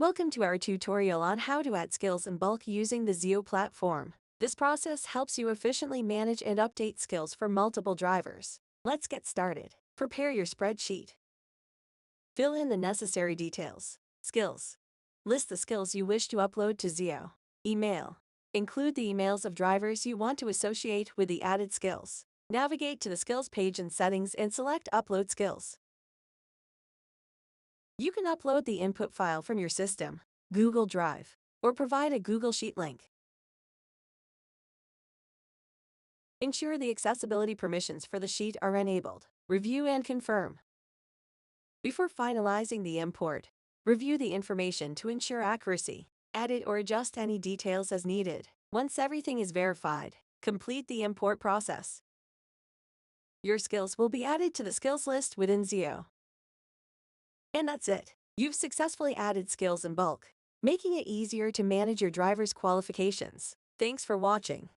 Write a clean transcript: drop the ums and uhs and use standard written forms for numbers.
Welcome to our tutorial on how to add skills in bulk using the Zeo platform. This process helps you efficiently manage and update skills for multiple drivers. Let's get started. Prepare your spreadsheet. Fill in the necessary details. Skills. List the skills you wish to upload to Zeo. Email. Include the emails of drivers you want to associate with the added skills. Navigate to the skills page in Settings and select Upload Skills. You can upload the input file from your system, Google Drive, or provide a Google Sheet link. Ensure the accessibility permissions for the sheet are enabled. Review and confirm. Before finalizing the import, review the information to ensure accuracy. Edit or adjust any details as needed. Once everything is verified, complete the import process. Your skills will be added to the skills list within Zeo. And that's it. You've successfully added skills in bulk, making it easier to manage your driver's qualifications. Thanks for watching.